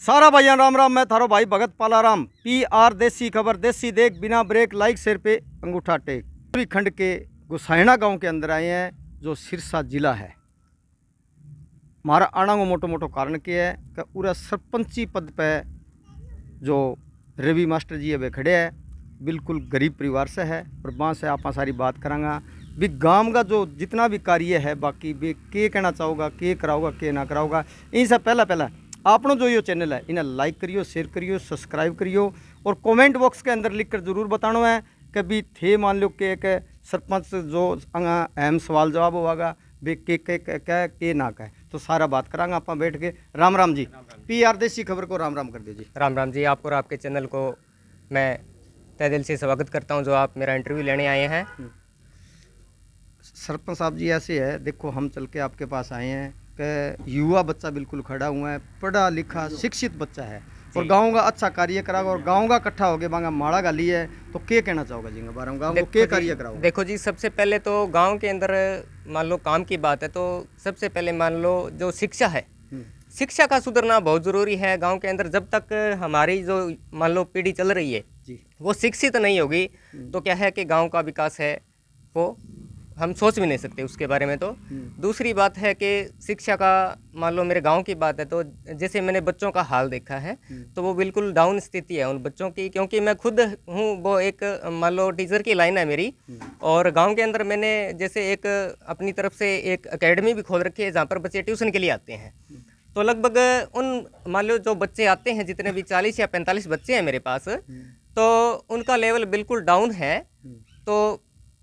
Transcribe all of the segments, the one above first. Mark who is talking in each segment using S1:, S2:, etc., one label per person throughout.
S1: सारा भाइयों राम राम। मैं थारो भाई भगत पालाराम। PR देसी खबर, देसी देख, बिना ब्रेक, लाइक शेयर पे अंगूठा टेक। पूरी खंड के गुसाइना गांव के अंदर आए हैं, जो सिरसा जिला है। हमारा आना को मोटो मोटो कारण क्या है कि पूरा सरपंची पद पे जो रवि मास्टर जी अभी खड़े हैं, बिल्कुल गरीब परिवार से है। और वहाँ से आप सारी बात करांगा भी गांव का जो जितना भी कार्य है, बाकी भी के कहना चाहोगा, के कराओगा, के ना कराओगा। इनसे पहला आपनो जो ये चैनल है इन्हें लाइक करियो, शेयर करियो, सब्सक्राइब करियो और कमेंट बॉक्स के अंदर लिखकर ज़रूर बताना है कि भी थे मान लो कि एक सरपंच जो अहम सवाल जवाब होगा भी के ना कहे। तो सारा बात करांगा आप बैठ के। राम राम जी। PR देसी खबर को राम राम कर दो जी।
S2: राम राम जी। आपको और आपके चैनल को मैं तहे दिल से स्वागत करता हूं, जो आप मेरा इंटरव्यू लेने आए हैं।
S1: सरपंच साहब जी, ऐसे है देखो, हम चल के आपके पास आए हैं कि युवा बच्चा बिल्कुल खड़ा हुआ है, पढ़ा लिखा शिक्षित बच्चा है और गांव का अच्छा कार्य कराओगे और गांव का इकट्ठा होके बांगा माड़ा गाली है। तो क्या कहना चाहोगे जी बारे में, गांव को क्या कार्य कराओगे?
S2: देखो जी, सबसे पहले तो गांव के अंदर मान लो काम की बात है तो सबसे पहले मान लो जो शिक्षा है, शिक्षा का सुधरना बहुत ज़रूरी है गांव के अंदर। जब तक हमारी जो मान लो पीढ़ी चल रही है
S1: जी,
S2: वो शिक्षित नहीं होगी तो क्या है कि गांव का विकास है वो हम सोच भी नहीं सकते उसके बारे में। तो दूसरी बात है कि शिक्षा का मान लो मेरे गांव की बात है तो जैसे मैंने बच्चों का हाल देखा है तो वो बिल्कुल डाउन स्थिति है उन बच्चों की, क्योंकि मैं खुद हूँ वो एक मान लो टीचर की लाइन है मेरी। और गांव के अंदर मैंने जैसे एक अपनी तरफ से एक एकेडमी भी खोल रखी है जहाँ पर बच्चे ट्यूशन के लिए आते हैं। तो लगभग उन मान लो जो बच्चे आते हैं, जितने भी 40 या 45 बच्चे हैं मेरे पास, तो उनका लेवल बिल्कुल डाउन है। तो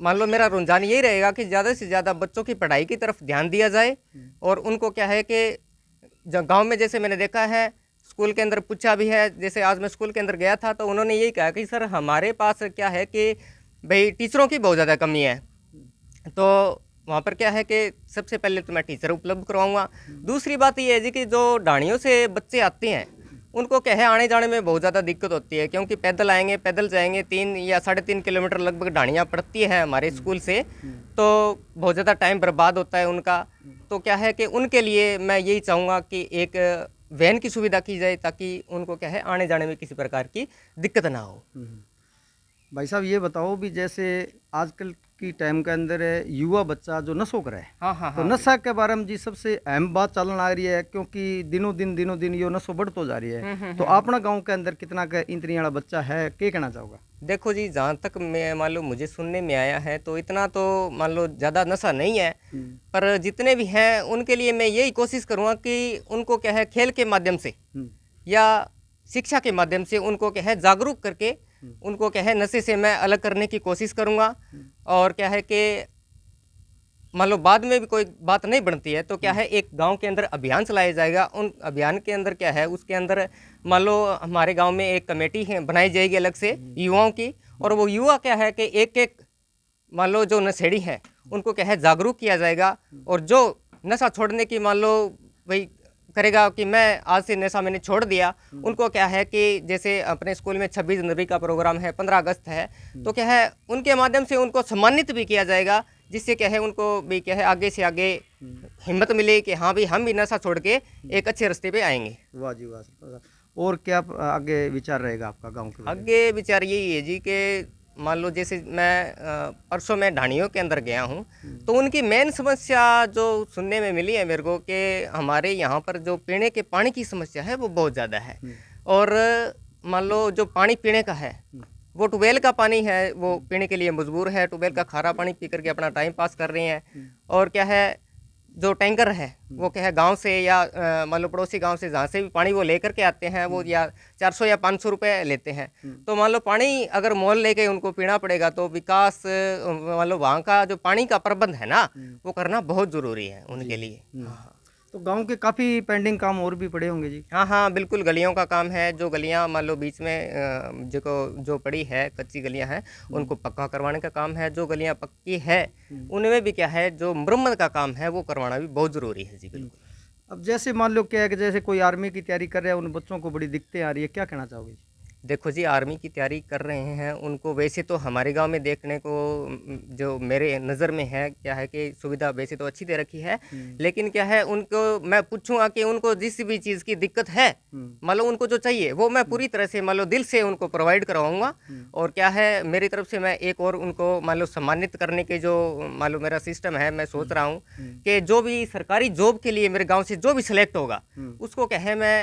S2: मान लो मेरा रुझान यही रहेगा कि ज़्यादा से ज़्यादा बच्चों की पढ़ाई की तरफ ध्यान दिया जाए। और उनको क्या है कि गांव में जैसे मैंने देखा है, स्कूल के अंदर पूछा भी है, जैसे आज मैं स्कूल के अंदर गया था तो उन्होंने यही कहा कि सर हमारे पास क्या है कि भाई टीचरों की बहुत ज़्यादा कमी है। तो वहाँ पर क्या है कि सबसे पहले तो मैं टीचर उपलब्ध करवाऊँगा। दूसरी बात ये है जी कि जो ढाणियों से बच्चे आते हैं उनको क्या है आने जाने में बहुत ज़्यादा दिक्कत होती है, क्योंकि पैदल आएंगे, पैदल जाएंगे, 3 या 3.5 किलोमीटर लगभग ढाणियाँ पड़ती है हमारे स्कूल से। तो बहुत ज़्यादा टाइम बर्बाद होता है उनका। तो क्या है कि उनके लिए मैं यही चाहूँगा कि एक वैन की सुविधा की जाए ताकि उनको क्या है आने जाने में किसी प्रकार की दिक्कत ना हो।
S1: भाई साहब ये बताओ भी, जैसे आजकल की टाइम के अंदर है युवा बच्चा जो नशो करे है, तो नशा के बारे में जी सबसे अहम बात चलन आ रही है, क्योंकि दिनों दिन यो नशो बढ़तो जा रही है। तो अपना गांव के अंदर कितना का इंतनी वाला बच्चा है, क्या कहना चाहोगा?
S2: देखो जी, जहाँ तक मैं मान लो मुझे सुनने में आया है तो इतना तो मान लो ज़्यादा नशा नहीं है, पर जितने भी हैं उनके लिए मैं यही कोशिश करूँगा कि उनको क्या है खेल के माध्यम से या शिक्षा के माध्यम से उनको क्या है जागरूक करके उनको क्या है नशे से मैं अलग करने की कोशिश करूँगा। और क्या है कि मान लो बाद में भी कोई बात नहीं बनती है तो क्या है एक गांव के अंदर अभियान चलाया जाएगा। उन अभियान के अंदर क्या है उसके अंदर मान लो हमारे गांव में एक कमेटी है बनाई जाएगी अलग से युवाओं की, और वो युवा क्या है कि एक एक मान लो जो नशेड़ी हैं उनको क्या है जागरूक किया जाएगा। और जो नशा छोड़ने की मान लो वही करेगा कि मैं आज से नशा मैंने छोड़ दिया, उनको क्या है कि जैसे अपने स्कूल में 26 जनवरी का प्रोग्राम है, 15 अगस्त है, तो क्या है उनके माध्यम से उनको सम्मानित भी किया जाएगा, जिससे क्या है उनको भी क्या है आगे से आगे हिम्मत मिले कि हाँ भाई हम भी नशा छोड़ के एक अच्छे रास्ते पे आएंगे।
S1: वाह जी वाह। और क्या आगे विचार रहेगा आपका गांव के बारे में?
S2: आगे विचार यही है जी कि मान लो जैसे मैं परसों मैं ढाणियों के अंदर गया हूँ तो उनकी मेन समस्या जो सुनने में मिली है मेरे को कि हमारे यहाँ पर जो पीने के पानी की समस्या है वो बहुत ज़्यादा है। और मान लो जो पानी पीने का है वो ट्यूबवेल का पानी है, वो पीने के लिए मजबूर है, ट्यूबवेल का खारा पानी पी करके अपना टाइम पास कर रहे हैं। और क्या है जो टैंकर है वो क्या है गांव से या मान लो पड़ोसी गांव से जहाँ से भी पानी वो लेकर के आते हैं वो या 400 या 500 रुपये लेते हैं। तो मान लो पानी अगर मोल लेके उनको पीना पड़ेगा तो विकास मान लो वहाँ का जो पानी का प्रबंध है ना वो करना बहुत ज़रूरी है उनके लिए। हाँ।
S1: तो गांव के काफ़ी पेंडिंग काम और भी पड़े होंगे जी?
S2: हाँ, बिल्कुल गलियों का काम है। जो गलियाँ मान लो बीच में जो पड़ी है कच्ची गलियाँ हैं उनको पक्का करवाने का काम है। जो गलियाँ पक्की है उनमें भी क्या है जो मरम्मत का काम है वो करवाना भी बहुत ज़रूरी है जी। बिल्कुल।
S1: अब जैसे मान लो क्या है कि जैसे कोई आर्मी की तैयारी कर रहा है, उन बच्चों को बड़ी दिक्कतें आ रही है, क्या कहना चाहोगे?
S2: देखो जी, आर्मी की तैयारी कर रहे हैं, उनको वैसे तो हमारे गांव में देखने को जो मेरे नज़र में है क्या है कि सुविधा वैसे तो अच्छी दे रखी है, लेकिन क्या है उनको मैं पूछूंगा कि उनको जिस भी चीज़ की दिक्कत है, मान लो उनको जो चाहिए वो मैं पूरी तरह से मान लो दिल से उनको प्रोवाइड करवाऊंगा। और क्या है मेरी तरफ से मैं एक और उनको मान लो सम्मानित करने के जो मान लो मेरा सिस्टम है, मैं सोच रहा हूँ कि जो भी सरकारी जॉब के लिए मेरे गाँव से जो भी सिलेक्ट होगा उसको क्या है मैं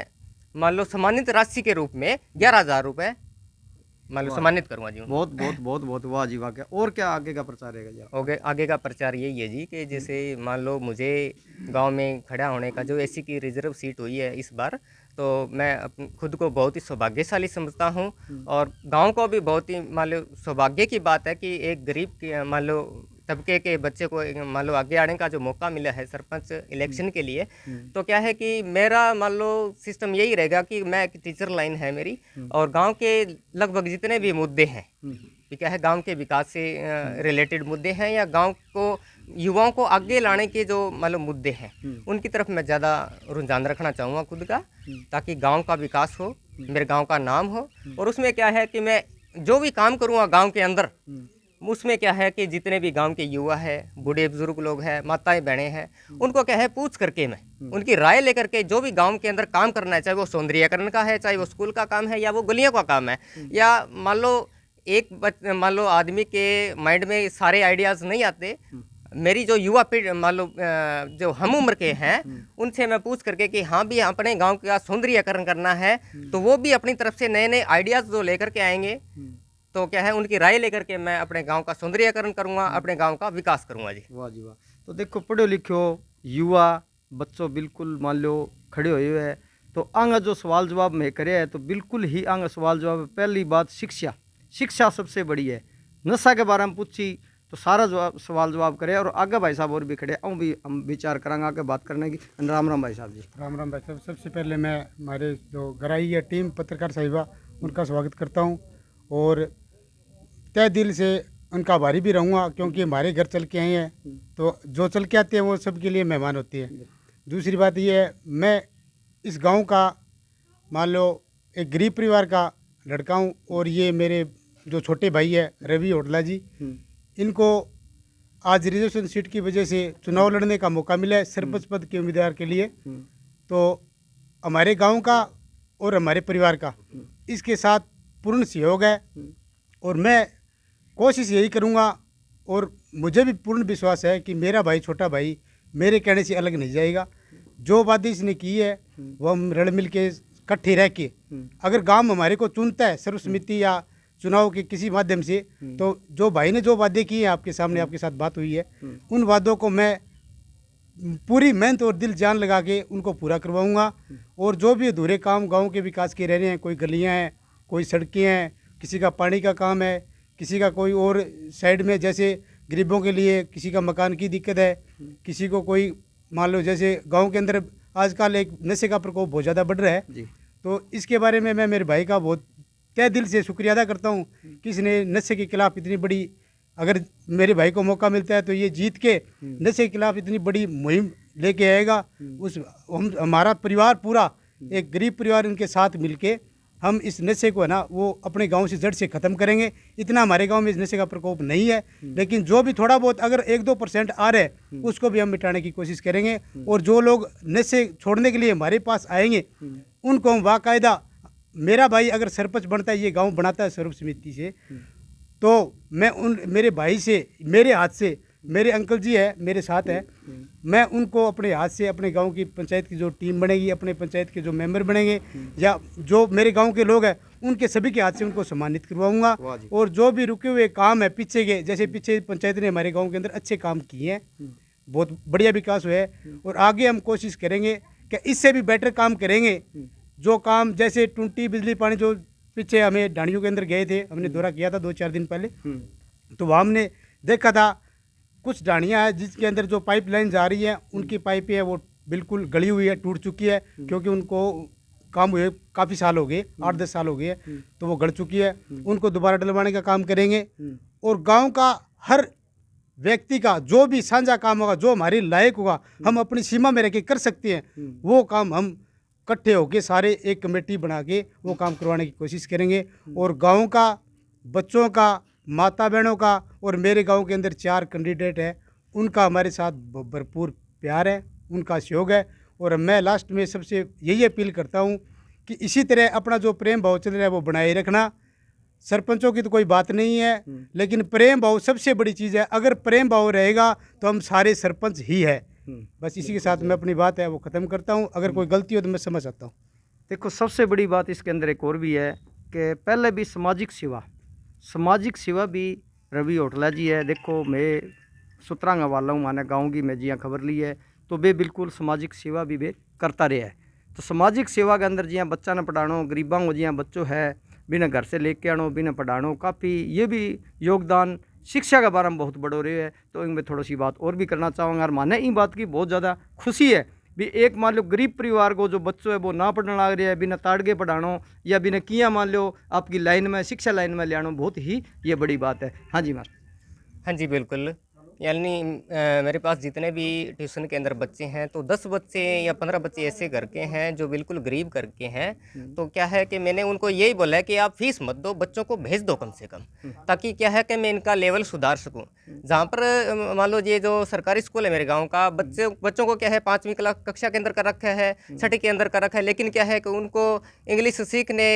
S2: मान लो सम्मानित राशि के रूप में 11,000 रुपये मान लो सम्मानित करूँगा जी उनको।
S1: बहुत बहुत बहुत बहुत वाह जी वाह। क्या और क्या आगे का प्रचार रहेगा जी?
S2: आगे का प्रचार यही है जी कि जैसे मान लो मुझे गांव में खड़ा होने का जो एससी की रिजर्व सीट हुई है इस बार, तो मैं खुद को बहुत ही सौभाग्यशाली समझता हूं और गांव को भी बहुत ही मान लो सौभाग्य की बात है कि एक गरीब की मान लो तबके के बच्चे को मान लो आगे आने का जो मौका मिला है सरपंच इलेक्शन के लिए। तो क्या है कि मेरा मान लो सिस्टम यही रहेगा कि मैं एक टीचर लाइन है मेरी, और गांव के लगभग जितने भी मुद्दे हैं क्या है गांव के विकास से रिलेटेड मुद्दे हैं या गांव को युवाओं को आगे लाने के जो मान लो मुद्दे हैं उनकी तरफ मैं ज़्यादा रुझान रखना चाहूँगा खुद का, ताकि गांव का विकास हो, मेरे गांव का नाम हो। और उसमें क्या है कि मैं जो भी काम करूँगा गांव के अंदर, उसमें क्या है कि जितने भी गांव के युवा है, बूढ़े बुजुर्ग लोग हैं, माताएं बहनें हैं, उनको क्या है पूछ करके मैं उनकी राय लेकर के जो भी गांव के अंदर काम करना है, चाहे वो सौंदर्यीकरण का है, चाहे वो स्कूल का काम है या वो गलियों का काम है, या मान लो मान लो आदमी के माइंड में सारे आइडियाज़ नहीं आते, मेरी जो युवा पीढ़ी मान लो जो हम उम्र के हैं उनसे मैं पूछ करके कि हाँ भी अपने गांव का सौंदर्यीकरण करना है, तो वो भी अपनी तरफ से नए नए आइडियाज़ जो लेकर के आएंगे, तो क्या है उनकी राय लेकर के मैं अपने गांव का सौंदर्यीकरण करूंगा, अपने गांव का विकास करूंगा जी।
S1: वाह जी वाह। तो देखो पढ़ो लिखो युवा बच्चों बिल्कुल मान लो खड़े हुए हैं, तो आंगा जो सवाल जवाब में करे है तो बिल्कुल ही आंगा सवाल जवाब। पहली बात शिक्षा, शिक्षा सबसे बड़ी है। नशा के बारे में पूछी तो सारा जवाब सवाल जवाब करे। और आगे भाई साहब और भी खड़े आऊँ भी हम विचार करेंगे आगे बात करने की। राम राम भाई साहब जी।
S3: राम राम भाई साहब। सबसे पहले मैं हमारे जो गराई है टीम पत्रकार साहिबा उनका स्वागत करता हूं और तय दिल से उनका आभारी भी रहूँगा, क्योंकि हमारे घर चल के आए हैं तो जो चल के आते हैं वो सबके लिए मेहमान होती है। दूसरी बात ये है, मैं इस गांव का मान लो एक गरीब परिवार का लड़का हूँ और ये मेरे जो छोटे भाई है रवि होटला जी, इनको आज रिजर्वेशन सीट की वजह से चुनाव लड़ने का मौका मिला है सरपंच पद के उम्मीदवार के लिए। तो हमारे गांव का और हमारे परिवार का इसके साथ पूर्ण सहयोग है और मैं कोशिश यही करूंगा और मुझे भी पूर्ण विश्वास है कि मेरा भाई छोटा भाई मेरे कहने से अलग नहीं जाएगा। जो बातें इसने की है वो हम रल मिल के इकट्ठे रह के, अगर गांव हमारे को चुनता है सर्वसम्मति या चुनाव के किसी माध्यम से, तो जो भाई ने जो वादे किए हैं आपके सामने, आपके साथ बात हुई है, उन वादों को मैं पूरी मेहनत और दिल जान लगा के उनको पूरा करवाऊंगा। और जो भी अधूरे काम गांव के विकास के रह रहे हैं, कोई गलियां हैं, कोई सड़कें हैं, किसी का पानी का काम है, किसी का कोई और साइड में जैसे गरीबों के लिए किसी का मकान की दिक्कत है, किसी को कोई मान लो जैसे गांव के अंदर आजकल एक नशे का प्रकोप बहुत ज़्यादा बढ़ रहा है
S1: जी।
S3: तो इसके बारे में मैं मेरे भाई का बहुत तय दिल से शुक्रिया अदा करता हूँ कि इसने नशे के खिलाफ इतनी बड़ी, अगर मेरे भाई को मौका मिलता है तो ये जीत के नशे के खिलाफ इतनी बड़ी मुहिम लेके आएगा। उस हमारा परिवार पूरा एक गरीब परिवार इनके साथ मिलके हम इस नशे को है ना वो अपने गांव से जड़ से ख़त्म करेंगे। इतना हमारे गांव में इस नशे का प्रकोप नहीं है, लेकिन जो भी थोड़ा बहुत अगर 1-2% आ रहा है उसको भी हम मिटाने की कोशिश करेंगे। और जो लोग नशे छोड़ने के लिए हमारे पास आएंगे उनको हम बाकायदा, मेरा भाई अगर सरपंच बनता है, ये गांव बनाता है सर्वसम्मति से, तो मैं उन मेरे भाई से, मेरे हाथ से, मेरे अंकल जी है मेरे साथ है, मैं उनको अपने हाथ से अपने गांव की पंचायत की जो टीम बनेगी, अपने पंचायत के जो मेंबर बनेंगे या जो मेरे गांव के लोग हैं उनके सभी के हाथ से उनको सम्मानित करवाऊंगा। और जो भी रुके हुए काम है पीछे के, जैसे पीछे पंचायत ने हमारे गाँव के अंदर अच्छे काम किए हैं, बहुत बढ़िया विकास हुआ है, और आगे हम कोशिश करेंगे कि इससे भी बेटर काम करेंगे। जो काम जैसे टूटी बिजली पानी, जो पीछे हमें ढाणियों के अंदर गए थे, हमने दौरा किया था 2-4 दिन पहले, तो वहाँ हमने देखा था कुछ ढाणियाँ हैं जिसके अंदर जो पाइपलाइन जा रही है उनकी पाइपें है वो बिल्कुल गली हुई है, टूट चुकी है, क्योंकि उनको काम हुए काफ़ी साल हो गए, 8-10 साल हो गए, तो वो गड़ चुकी है, उनको दोबारा डलवाने का काम करेंगे। और गाँव का हर व्यक्ति का जो भी साझा काम होगा, जो हमारे लायक होगा, हम अपनी सीमा में रह के कर सकते हैं, वो काम हम इकट्ठे होके सारे एक कमेटी बना के वो काम करवाने की कोशिश करेंगे। और गाँव का, बच्चों का, माता बहनों का, और मेरे गांव के अंदर 4 कैंडिडेट है, उनका हमारे साथ भरपूर प्यार है, उनका सहयोग है। और मैं लास्ट में सबसे यही अपील करता हूं कि इसी तरह अपना जो प्रेम भाव चल रहा है वो बनाए रखना। सरपंचों की तो कोई बात नहीं है, लेकिन प्रेम भाव सबसे बड़ी चीज़ है। अगर प्रेम भाव रहेगा तो हम सारे सरपंच ही है। बस इसी के साथ मैं अपनी बात है वो ख़त्म करता हूँ। अगर कोई गलती हो तो मैं समझ सकता हूँ।
S1: देखो, सबसे बड़ी बात इसके अंदर एक और भी है कि पहले भी सामाजिक सेवा भी रवि होटला जी है। देखो, मैं सुतरांगा वाला हूँ, माने गाँव की मैं जिया खबर ली है, तो वे बिल्कुल सामाजिक सेवा भी वे करता रहा है। तो सामाजिक सेवा के अंदर जिया बच्चा ने पढ़ानो, गरीबां को जिया बच्चों है बिना घर से लेके आनो, बिना पढ़ानो, काफ़ी ये भी योगदान शिक्षा के बारे में बहुत बड़ो रहे है। तो इनमें थोड़ी सी बात और भी करना चाहूँगा। और माने इन बात की बहुत ज़्यादा खुशी है भी एक मान लो गरीब परिवार को जो बच्चों है वो ना पढ़ने लग रहे हैं, बिना ताड़गे पढ़ानो या बिना किया मान लो आपकी लाइन में, शिक्षा लाइन में ले आनो, बहुत ही ये बड़ी बात है। हाँ जी मास्टर।
S2: हाँ जी बिल्कुल। यानी मेरे पास जितने भी ट्यूशन के अंदर बच्चे हैं तो 10 बच्चे या 15 बच्चे ऐसे घर के हैं जो बिल्कुल गरीब घर के हैं। तो क्या है कि मैंने उनको यही बोला है कि आप फीस मत दो, बच्चों को भेज दो कम से कम, ताकि क्या है कि मैं इनका लेवल सुधार सकूं। जहाँ पर मान लो ये जो सरकारी स्कूल है मेरे गांव का, बच्चों को क्या है 5वीं कक्षा के अंदर कर रखा है, 6ठी के अंदर कर रखा है, लेकिन क्या है कि उनको इंग्लिश सीखने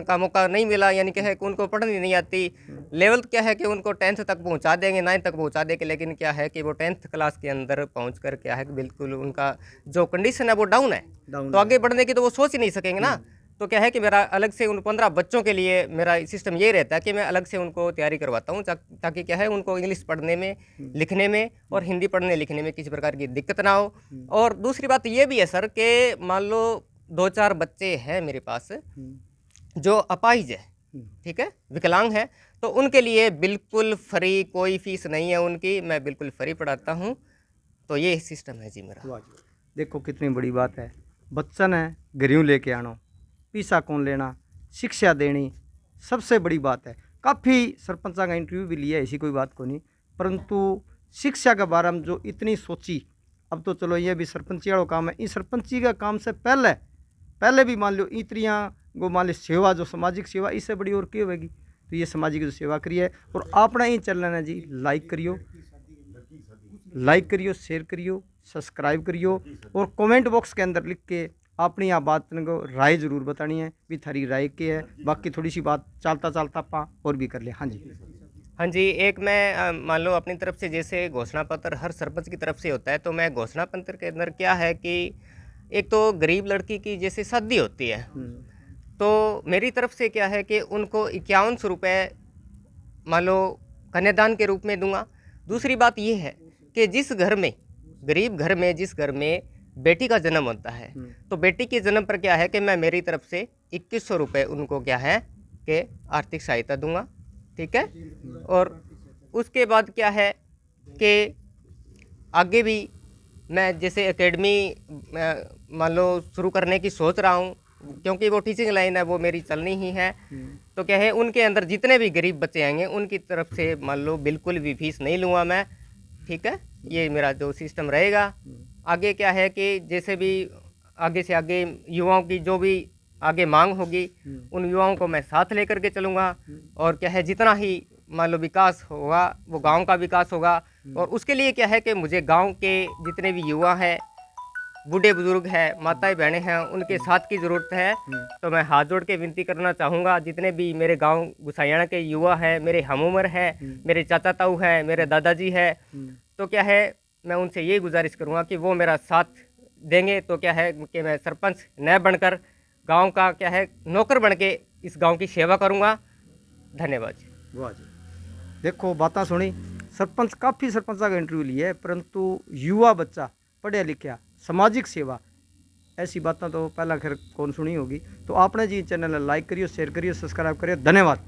S2: का मौका नहीं मिला। यानी क्या है कि उनको पढ़नी नहीं आती। लेवल क्या है कि उनको 10th तक पहुँचा देंगे, 9th तक पहुँचा देंगे, लेकिन क्या है कि वो 10th क्लास के अंदर पहुँच कर क्या है कि बिल्कुल उनका जो कंडीशन है वो डाउन है। तो आगे बढ़ने की तो वो सोच ही नहीं सकेंगे ना। तो क्या है कि मेरा अलग से उन 15 बच्चों के लिए मेरा सिस्टम ये रहता है कि मैं अलग से उनको तैयारी करवाता हूँ, ताकि क्या है उनको इंग्लिश पढ़ने में, लिखने में और हिंदी पढ़ने लिखने में किसी प्रकार की दिक्कत ना हो। और दूसरी बात ये भी है सर कि मान लो 2-4 बच्चे हैं मेरे पास जो अपाहिज है, ठीक है, विकलांग है, तो उनके लिए बिल्कुल फ्री, कोई फीस नहीं है उनकी, मैं बिल्कुल फ्री पढ़ाता हूँ। तो ये सिस्टम है जी मेरा।
S1: देखो कितनी बड़ी बात है, बच्चन है घरों लेके आनो, पीसा कौन लेना, शिक्षा देनी सबसे बड़ी बात है। काफ़ी सरपंचा का इंटरव्यू भी लिया, ऐसी कोई बात को नहीं, परंतु शिक्षा के बारे में जो इतनी सोची, अब तो चलो ये भी सरपंची वाला काम है। इस सरपंची का काम से पहले भी मान लो इतरियाँ गो मान लो सेवा, जो सामाजिक सेवा, इससे बड़ी और क्या होगी। तो ये सामाजिक जो सेवा करी है, और अपना ही चैनल है जी, लाइक करियो, शेयर करियो, सब्सक्राइब करियो, और कमेंट बॉक्स के अंदर लिख के अपनी आप बात को राय जरूर बतानी है भी थारी राय क्या है। बाकी थोड़ी सी बात चलता आप और भी कर ले। हाँ जी।
S2: हाँ जी, एक मैं मान लो अपनी तरफ से, जैसे घोषणा पत्र हर सरपंच की तरफ से होता है, तो मैं घोषणा पत्र के अंदर क्या है कि एक तो गरीब लड़की की जैसे शादी होती है, तो मेरी तरफ से क्या है कि उनको 5100 रुपये मान लो कन्यादान के रूप में दूंगा। दूसरी बात ये है कि जिस घर में, गरीब घर में, जिस घर में बेटी का जन्म होता है, तो बेटी के जन्म पर क्या है कि मैं मेरी तरफ से 2100 रुपये उनको क्या है कि आर्थिक सहायता दूंगा, ठीक है। और उसके बाद क्या है कि आगे भी मैं जैसे एकेडमी मान लो शुरू करने की सोच रहा हूँ, क्योंकि वो टीचिंग लाइन है, वो मेरी चलनी ही है। तो क्या है उनके अंदर जितने भी गरीब बच्चे आएंगे उनकी तरफ से मान लो बिल्कुल भी फीस नहीं लूँगा मैं, ठीक है। ये मेरा जो सिस्टम रहेगा। आगे क्या है कि जैसे भी आगे से आगे युवाओं की जो भी आगे मांग होगी, उन युवाओं को मैं साथ लेकर के चलूँगा। और क्या है जितना ही मान लो विकास होगा वो गांव का विकास होगा। और उसके लिए क्या है कि मुझे गांव के जितने भी युवा हैं, बूढ़े बुजुर्ग हैं, माताएं बहनें हैं, उनके साथ की ज़रूरत है। तो मैं हाथ जोड़ के विनती करना चाहूँगा, जितने भी मेरे गांव गुसाइयाना के युवा हैं, मेरे हम उम्र हैं, मेरे चाचा ताऊ हैं, मेरे दादाजी हैं, तो क्या है मैं उनसे ये गुजारिश करूँगा कि वो मेरा साथ देंगे। तो क्या है कि मैं सरपंच न बनकर गांव का क्या है नौकर बन के इस गांव की सेवा करूँगा। धन्यवाद जी।
S1: वाह जी। देखो बातें सुनी, सरपंच काफ़ी सरपंचा का इंटरव्यू लिया है, परंतु युवा बच्चा पढ़िया लिखा, सामाजिक सेवा, ऐसी बातें तो पहला खैर कौन सुनी होगी। तो आपने जी चैनल लाइक करियो, शेयर करियो, सब्सक्राइब करियो। धन्यवाद।